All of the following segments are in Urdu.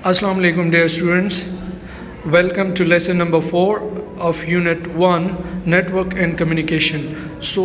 Assalamu alaikum dear students. Welcome to lesson number 4 of unit 1 network and communication. So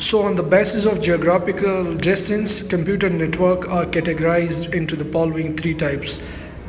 So on the basis of geographical distance, computer network are categorized into the following three types.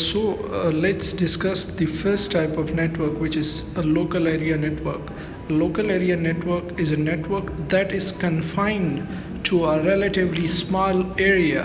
So let's discuss the first type of network, which is a local area network. Local area network is a network that is confined to a relatively small area.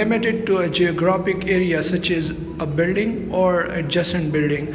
limited to a geographic area such as a building or adjacent building.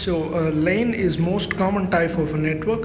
So LAN is most common type of a network.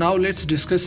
Now let's discuss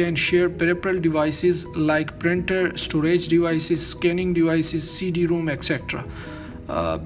can share peripheral devices like printer, storage devices, scanning devices, CD-ROM etc.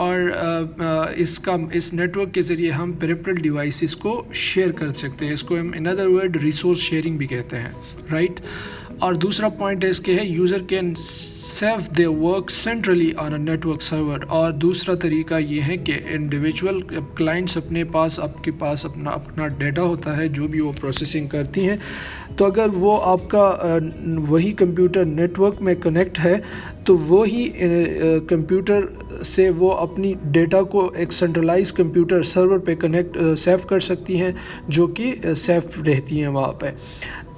اور اس نیٹ ورک کے ذریعے ہم پیریفرل ڈیوائسز کو شیئر کر سکتے ہیں. اس کو ہم in other word resource sharing بھی کہتے ہیں, رائٹ. اور دوسرا پوائنٹ اس کے ہے user can save their work centrally on a network server. اور دوسرا طریقہ یہ ہے کہ انڈیویجول کلائنٹس آپ کے پاس اپنا ڈیٹا ہوتا ہے جو بھی وہ پروسیسنگ کرتی ہیں, تو اگر وہ آپ کا وہی کمپیوٹر نیٹ ورک میں کنیکٹ ہے تو وہی کمپیوٹر سے وہ اپنی ڈیٹا کو ایک سینٹرلائز کمپیوٹر سرور پہ سیو کر سکتی ہیں جو کہ سیف رہتی ہیں وہاں پہ.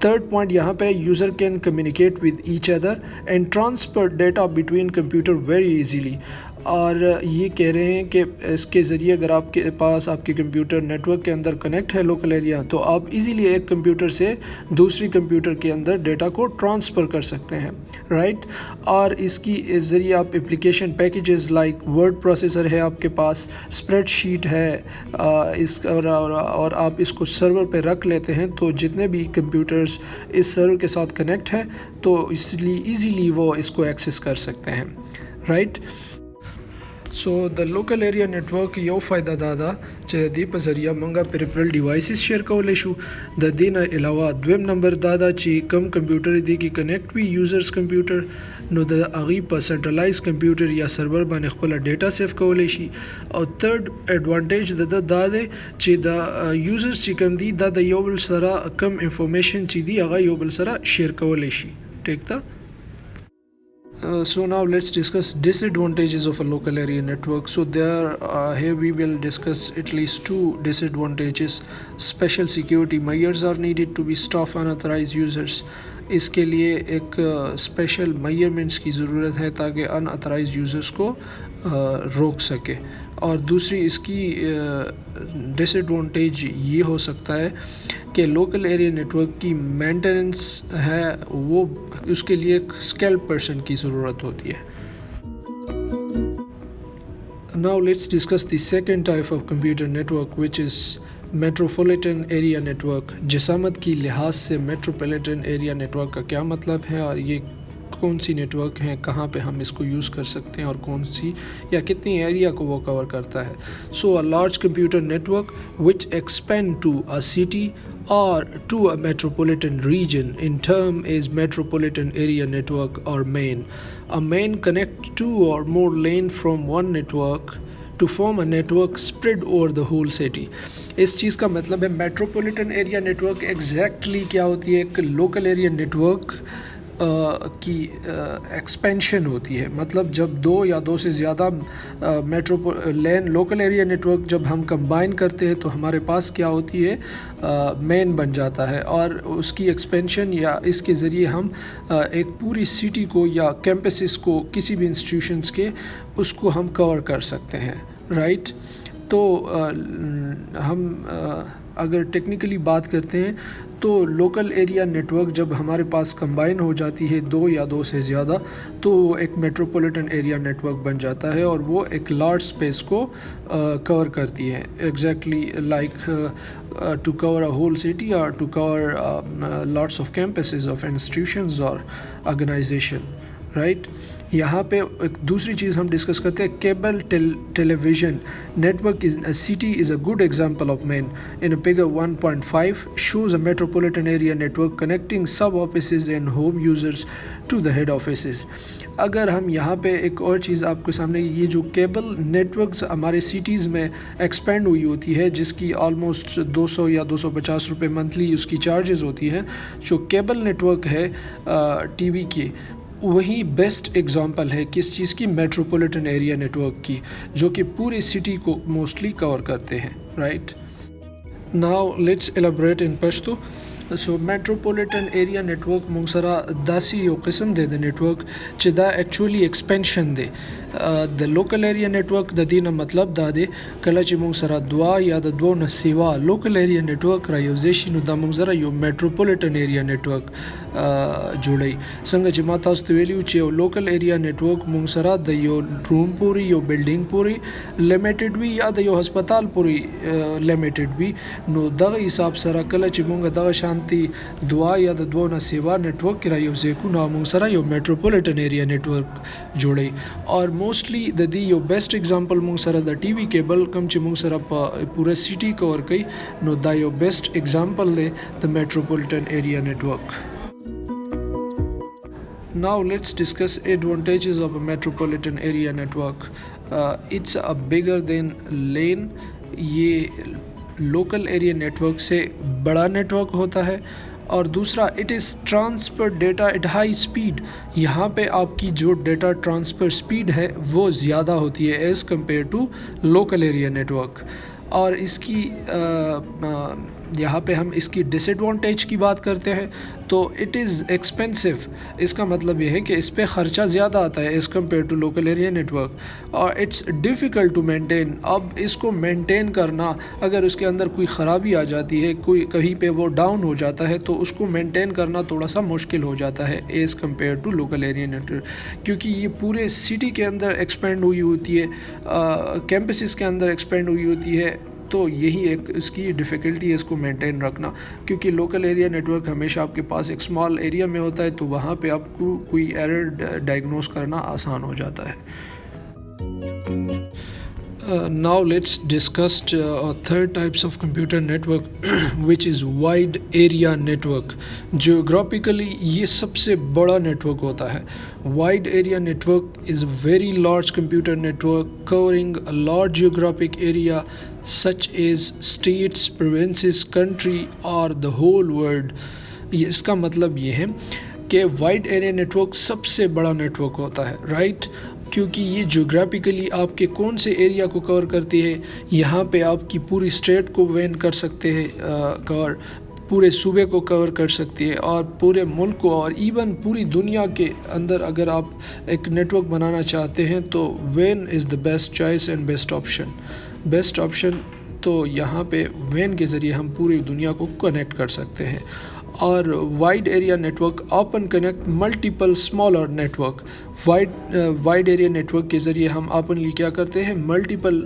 تھرڈ پوائنٹ یہاں پہ user can communicate with each other and transfer data between computer very easily. اور یہ کہہ رہے ہیں کہ اس کے ذریعے اگر آپ کے پاس آپ کے کمپیوٹر نیٹ ورک کے اندر کنیکٹ ہے لوکل ایریا, تو آپ ایزیلی ایک کمپیوٹر سے دوسری کمپیوٹر کے اندر ڈیٹا کو ٹرانسفر کر سکتے ہیں, رائٹ. اور اس کی ذریعے آپ application packages like word processor ہے آپ کے پاس, اسپریڈ شیٹ ہے, اور آپ اس کو سرور پہ رکھ لیتے ہیں, تو جتنے بھی کمپیوٹرز اس سرور کے ساتھ کنیکٹ ہیں تو اس لیے ایزیلی وہ اس کو ایکسیس کر سکتے ہیں, رائٹ. سو د لوکل ایریا نیټورک یو فائدہ دا ده چې د دې په ذریعه مونږه پیریفرل ډیوایسز شیر کولی شو. د دې نه علاوه دویم نمبر دا ده چې کم کمپیوټر دی کې کنیکټ وي یوزرز کمپیوټر, نو د هغې په سنټرلایز کمپیوټر یا سرور باندې خپله ډیټا سیف کولی شي. او تھرډ ایڈوانټیج د ده دا دی چې د یوزرز چې کوم دي دا د یو بل سره کم انفارمیشن چې دي هغه یو بل سره شیر کولی شي, ٹھیک ده. So now let's discuss disadvantages of a local area network. So here we will discuss at least two disadvantages. Special security measures are needed to be stop unauthorized users. اس کے لیے ایک اسپیشل میئرمنٹس کی ضرورت ہے تاکہ ان اتھرائز یوزرس کو روک سکے. اور دوسری اس کی ڈس ایڈوانٹیج یہ ہو سکتا ہے کہ لوکل ایریا نیٹورک کی مینٹیننس ہے وہ اس کے لیے ایک اسکیلڈ پرسن کی ضرورت ہوتی ہے. Now let's discuss the second type of computer network which is metropolitan area network. جسامت کی لحاظ سے میٹروپولیٹن ایریا نیٹورک کا کیا مطلب ہے اور یہ کون سی نیٹ ورک ہیں, کہاں پہ ہم اس کو یوز کر سکتے ہیں اور کون سی یا کتنی ایریا کو وہ کور کرتا ہے. So a large computer network which expand to a city or to a metropolitan region in term is metropolitan area network or main. A main connects two or more lane from one network to form a network spread over the whole city. اس چیز کا مطلب ہے میٹروپولیٹن ایریا نیٹورک ایگزیکٹلی کیا ہوتی ہے, ایک لوکل ایریا نیٹورک کی ایکسپینشن ہوتی ہے. مطلب جب دو یا دو سے زیادہ لوکل ایریا نیٹورک جب ہم کمبائن کرتے ہیں تو ہمارے پاس کیا ہوتی ہے, مین بن جاتا ہے, اور اس کی ایکسپینشن یا اس کے ذریعے ہم ایک پوری سٹی کو یا کیمپسز کو کسی بھی انسٹیٹیوشنز کے اس کو ہم کور کر سکتے ہیں, رائٹ. تو ہم اگر ٹیکنیکلی بات کرتے ہیں تو لوکل ایریا نیٹورک جب ہمارے پاس کمبائن ہو جاتی ہے دو یا دو سے زیادہ تو ایک میٹروپولیٹن ایریا نیٹورک بن جاتا ہے اور وہ ایک لارج اسپیس کو کور کرتی ہے, exactly like to cover a whole city اور to cover lots of campuses of institutions اور آرگنائزیشن, رائٹ. یہاں پہ ایک دوسری چیز ہم ڈسکس کرتے ہیں cable television network is a city is a good example of MAN. In figure 1.5 shows a metropolitan area network connecting sub offices and home users to the head offices. اگر ہم یہاں پہ ایک اور چیز آپ کے سامنے, یہ جو کیبل نیٹورکس ہمارے سٹیز میں ایکسپینڈ ہوئی ہوتی ہے جس کی آلموسٹ 200 یا 250 روپے منتھلی اس کی چارجز ہوتی ہیں, جو کیبل نیٹورک ہے ٹی وی کی, وہی بیسٹ ایگزامپل ہے کس چیز کی, میٹروپولیٹن ایریا نیٹورک کی, جو کہ پوری سٹی کو موسٹلی کور کرتے ہیں, right. Now let's elaborate in Pashto. So metropolitan area network مونږ سره داسې یو قسم دی د نیټورک چې دا ایکچولی ایکسپینشن دی. د لوکل ایریا نیټورک د دې نه مطلب دا دی کله چې مونږ سره دوا یا د دوو نه سیوا لوکل ایریا نیټورک را یوځای شي نو دا مونږ سره یو میټروپولیټن ایریا نیټورک جوړوي. څنګه چې ما تاسو ته ویلي چې یو لوکل ایریا نیټورک مونږ سره د یو روم پورې یو بلډینګ پورې لیمیټډ وي یا د یو هسپتال پورې لیمیټډ وي, نو دغه حساب سره کله چې مونږ دغه شان شانتی دوا یا د دوه نه سیوا نیټورک کې را یو ځای کو نو موږ سره یو میټروپولیټن ایریا نیټورک جوړی اور موسټلی د دې یو بیسټ اگزامپل موږ سره د ټي وي کیبل کم چې موږ سره په پوره سیټي کور کوي نو دا یو بیسټ اگزامپل دی د metropolitan area network. Now let's discuss advantages of a metropolitan area network. It's a bigger than LAN. یہ لوکل ایریا نیٹورک سے بڑا نیٹورک ہوتا ہے. اور دوسرا it is transfer data at high speed. یہاں پہ آپ کی جو ڈیٹا ٹرانسفر اسپیڈ ہے وہ زیادہ ہوتی ہے as compare to local area network. اور اس کی یہاں پہ ہم اس کی ڈس ایڈوانٹیج کی بات کرتے ہیں تو اٹ از ایکسپینسو. اس کا مطلب یہ ہے کہ اس پہ خرچہ زیادہ آتا ہے as compare to local area network. اور اٹس ڈیفیکلٹ ٹو مینٹین. اب اس کو مینٹین کرنا اگر اس کے اندر کوئی خرابی آ جاتی ہے کوئی کہیں پہ وہ ڈاؤن ہو جاتا ہے تو اس کو مینٹین کرنا تھوڑا سا مشکل ہو جاتا ہے as compare to local area network کیونکہ یہ پورے سٹی کے اندر ایکسپینڈ ہوئی ہوتی ہے کیمپسز کے اندر ایکسپینڈ ہوئی ہوتی ہے. تو یہی ایک اس کی ڈیفیکلٹی ہے اس کو مینٹین رکھنا کیونکہ لوکل ایریا نیٹورک ہمیشہ آپ کے پاس ایک اسمال ایریا میں ہوتا ہے تو وہاں پہ آپ کو کوئی ایرر ڈائگنوز کرنا آسان ہو جاتا ہے. Now let's discuss third types of computer network which is wide area network. Geographically یہ سب سے بڑا نیٹورک ہوتا ہے. Wide area network is a very large computer network covering a large geographic area such as states, provinces, country or the whole world. اس کا مطلب یہ ہے کہ وائڈ ایریا نیٹورک سب سے بڑا نیٹورک ہوتا ہے رائٹ کیونکہ یہ جیوگرافیکلی آپ کے کون سے ایریا کو کور کرتی ہے. یہاں پہ آپ کی پوری اسٹیٹ کو وین کر سکتے ہیں کور پورے صوبے کو کور کر سکتی ہے اور پورے ملک کو اور ایون پوری دنیا کے اندر اگر آپ ایک نیٹورک بنانا چاہتے ہیں تو when is the best choice and best option. تو یہاں پہ وین کے ذریعے ہم پوری دنیا کو کنیکٹ کر سکتے ہیں. اور wide area network open connect multiple smaller network. Wide area network کے ذریعے ہم اوپنلی کیا کرتے ہیں ملٹیپل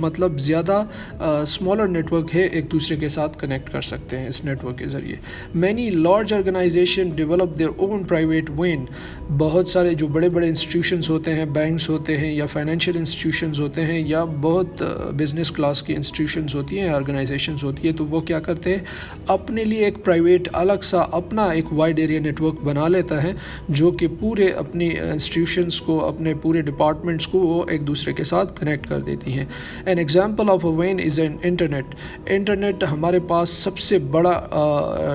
مطلب زیادہ اسمالر نیٹورک ہے ایک دوسرے کے ساتھ کنیکٹ کر سکتے ہیں اس نیٹورک کے ذریعے. Many large organisation develop their own private وین. بہت سارے جو بڑے بڑے انسٹیٹیوشنز ہوتے ہیں بینکس ہوتے ہیں یا فائنینشیل انسٹیٹیوشنز ہوتے ہیں یا بہت بزنس کلاس کی انسٹیٹیوشنز ہوتی ہیں آرگنائزیشنز ہوتی ہے تو وہ کیا کرتے ہیں اپنے لیے ایک پرائیویٹ الگ سا اپنا ایک وائڈ ایریا نیٹورک بنا لیتا ہے جو کہ پورے اپنی انسٹیٹیوشنز کو اپنے پورے ڈپارٹمنٹس کو وہ ایک دوسرے کے ساتھ کنیکٹ کر دیتی ہیں. An example of a when is an internet. Internet ہمارے پاس سب سے بڑا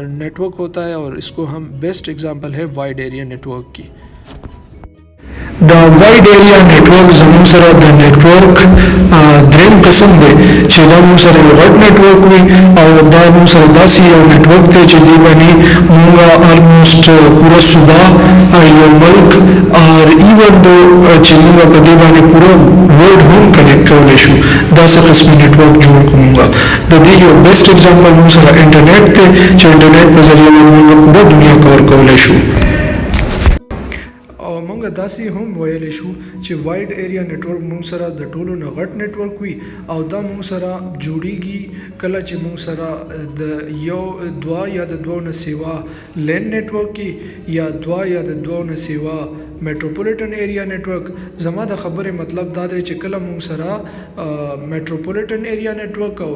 نیٹورک ہوتا ہے اور اس کو ہم بیسٹ ایگزامپل ہے وائڈ ایریا نیٹورک کی. دا وائڈ ایریا نیٹورک زموږ سره د نیټورک دریم قسم دی چې دا موږ سره یو غټ نیټورک وي او دا موږ سره داسې یو نیټورک دی چې دی باندې موږ آلموسټ پوره صوبه یو ملک اور ایون دو چې موږ په دې باندې پوره ورلډ هم کنیکټ کولی شو داسې قسمي نیټورک جوړ کړو. موږ د دې یو بیسټ ایگزامپل موږ سره انټرنیټ دی چې انټرنیټ په ذریعه موږ پوره دنیا کور کولی شو. موږ داسې هم ویلی شو چې وایډ ایریا نیټورک موږ سره د ټولو نه غټ نیټورک وي او دا موږ سره جوړیږي کله چې موږ سره د یو دوه یا د دوه نه سیوا لین نیټورک کې یا دوه یا د دوه نه سیوا میټروپولیټن ایریا نیټورک. زما د خبرې مطلب دا دی چې کله موږ سره میټروپولیټن ایریا نیټورک او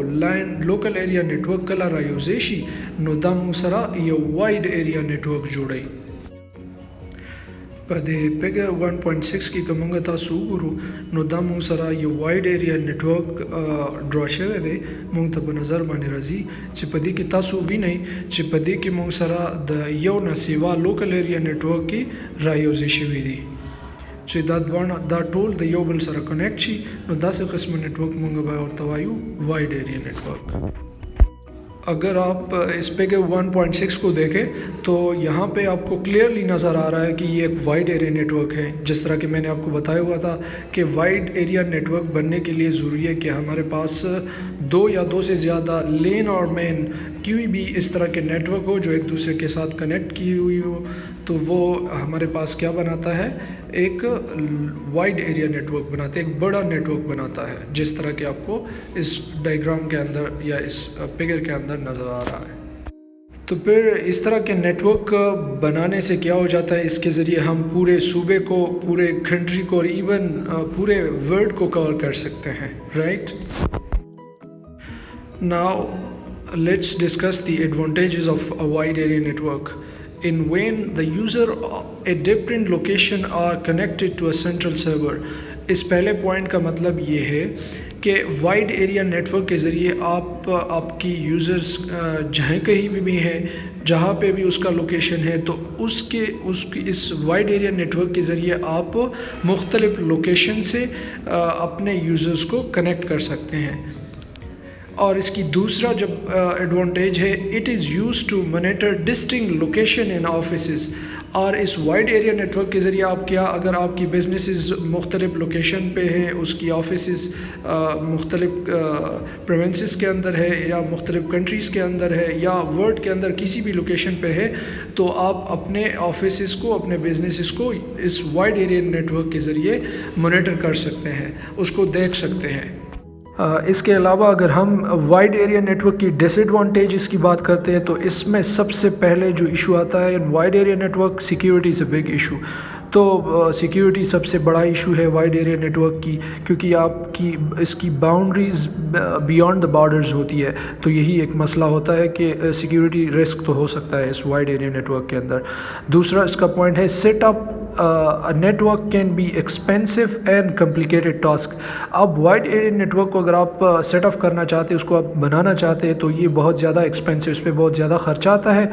لوکل ایریا نیټورک کله را یوځای شي نو دا موږ سره یو وایډ ایریا نیټورک جوړوي. په د پیګه 1.6 کې که موږ تاسو وګورو نو دا موږ سره یو وایډ ایریا نیټورک ډرا شوی دی موږ ته په نظر باندې راځي چې په دې کې تاسو وینئ چې په دې کې موږ سره د یو نه سیوا لوکل ایریا نیټورک کې را یوځای شوي دي چې دا ټول د یو بل سره کنیکټ شي نو داسې قسم نیټورک موږ به ورته وایو وایډ ایریا نیټورک. اگر آپ اس پہ 1.6 کو دیکھیں تو یہاں پہ آپ کو کلیئرلی نظر آ رہا ہے کہ یہ ایک وائڈ ایریا نیٹ ورک ہے. جس طرح کہ میں نے آپ کو بتایا ہوا تھا کہ وائڈ ایریا نیٹ ورک بننے کے لیے ضروری ہے کہ ہمارے پاس دو یا دو سے زیادہ لین اور مین کوئی بھی اس طرح کے نیٹ ورک ہو جو ایک دوسرے کے ساتھ کنیکٹ کی ہوئی ہو تو وہ ہمارے پاس کیا بناتا ہے ایک وائڈ ایریا نیٹ ورک بناتا ہے ایک بڑا نیٹ ورک بناتا ہے جس طرح کہ آپ کو اس ڈائیگرام کے اندر یا اس فگر کے اندر نظر آ رہا ہے. تو پھر اس طرح کے نیٹ ورک بنانے سے کیا ہو جاتا ہے، اس کے ذریعے ہم پورے صوبے کو، پورے کنٹری کو اور ایون پورے ورلڈ کو کور کر سکتے ہیں، right? Now let's discuss the advantages of a wide area network. In when the user at different location are connected to a central server. اس پہلے پوائنٹ کا مطلب یہ ہے کہ وائڈ ایریا نیٹ ورک کے ذریعے آپ کی یوزرز جہاں کہیں بھی ہے، جہاں پہ بھی اس کا لوکیشن ہے، تو اس وائڈ ایریا نیٹ ورک کے ذریعے آپ مختلف لوکیشن سے اپنے یوزرز کو کنیکٹ کر سکتے ہیں. اور اس کی دوسرا جب ایڈوانٹیج ہے، it is use to monitor distinct location in offices. اور اس وائڈ ایریا نیٹ ورک کے ذریعے آپ اگر آپ کی بزنسز مختلف لوکیشن پہ ہیں، اس کی آفیسز مختلف پروونسز کے اندر ہے یا مختلف کنٹریز کے اندر ہے یا ورلڈ کے اندر کسی بھی لوکیشن پہ ہے، تو آپ اپنے آفیسز کو، اپنے بزنسز کو اس وائڈ ایریا نیٹ ورک کے ذریعے مانیٹر کر سکتے ہیں، اس کو دیکھ سکتے ہیں. اس کے علاوہ اگر ہم وائڈ ایریا نیٹ ورک کی ڈس ایڈوانٹیجز کی بات کرتے ہیں، تو اس میں سب سے پہلے جو ایشو آتا ہے wide area network, security is a big issue. تو سیکیورٹی سب سے بڑا ایشو ہے وائڈ ایریا نیٹ ورک کی، کیونکہ اس کی باؤنڈریز بیانڈ دا بارڈرز ہوتی ہے. تو یہی ایک مسئلہ ہوتا ہے کہ سیکیورٹی رسک تو ہو سکتا ہے اس وائڈ ایریا نیٹ ورک کے اندر. دوسرا اس کا پوائنٹ ہے set up network can be expensive and complicated task. اب وائڈ ایریا نیٹ ورک کو اگر آپ سیٹ اپ کرنا چاہتے ہیں، اس کو آپ بنانا چاہتے ہیں، تو یہ بہت زیادہ ایکسپینسو، اس پہ بہت زیادہ خرچہ آتا ہے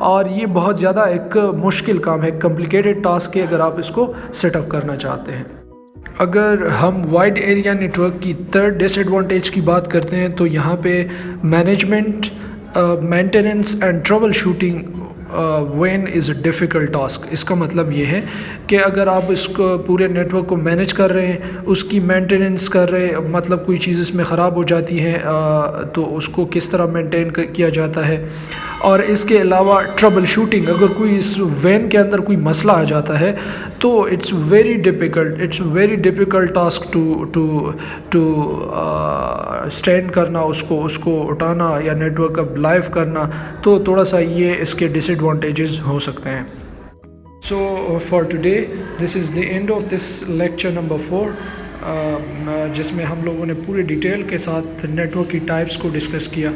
اور یہ بہت زیادہ ایک مشکل کام ہے، کمپلیکیٹڈ ٹاسک ہے اگر آپ اس کو سیٹ اپ کرنا چاہتے ہیں. اگر ہم وائڈ ایریا نیٹ ورک کی تھرڈ ڈس ایڈوانٹیج کی بات کرتے ہیں، تو یہاں پہ management, maintenance and troubleshooting وین از اے ڈیفیکلٹ ٹاسک. اس کا مطلب یہ ہے کہ اگر آپ اس کو پورے نیٹ ورک کو مینیج کر رہے ہیں، اس کی مینٹیننس کر رہے ہیں، مطلب کوئی چیز اس میں خراب ہو جاتی ہے تو اس کو کس طرح مینٹین کیا جاتا ہے. اور اس کے علاوہ ٹربل شوٹنگ، اگر کوئی اس وین کے اندر کوئی مسئلہ آ جاتا ہے تو it's very difficult task to stand کرنا، اس کو اٹھانا یا نیٹ ورک اب لائیو کرنا. تو تھوڑا سا یہ اس کے ڈس ایڈوانٹیجز ہو سکتے ہیں. So for today this is the end of this lecture number 4، جس میں ہم لوگوں نے پورے ڈیٹیل کے ساتھ نیٹ ورک کی ٹائپس کو ڈسکس کیا.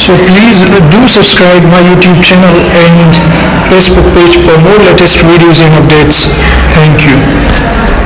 So please do subscribe my YouTube channel and Facebook page for more latest videos and updates. Thank you.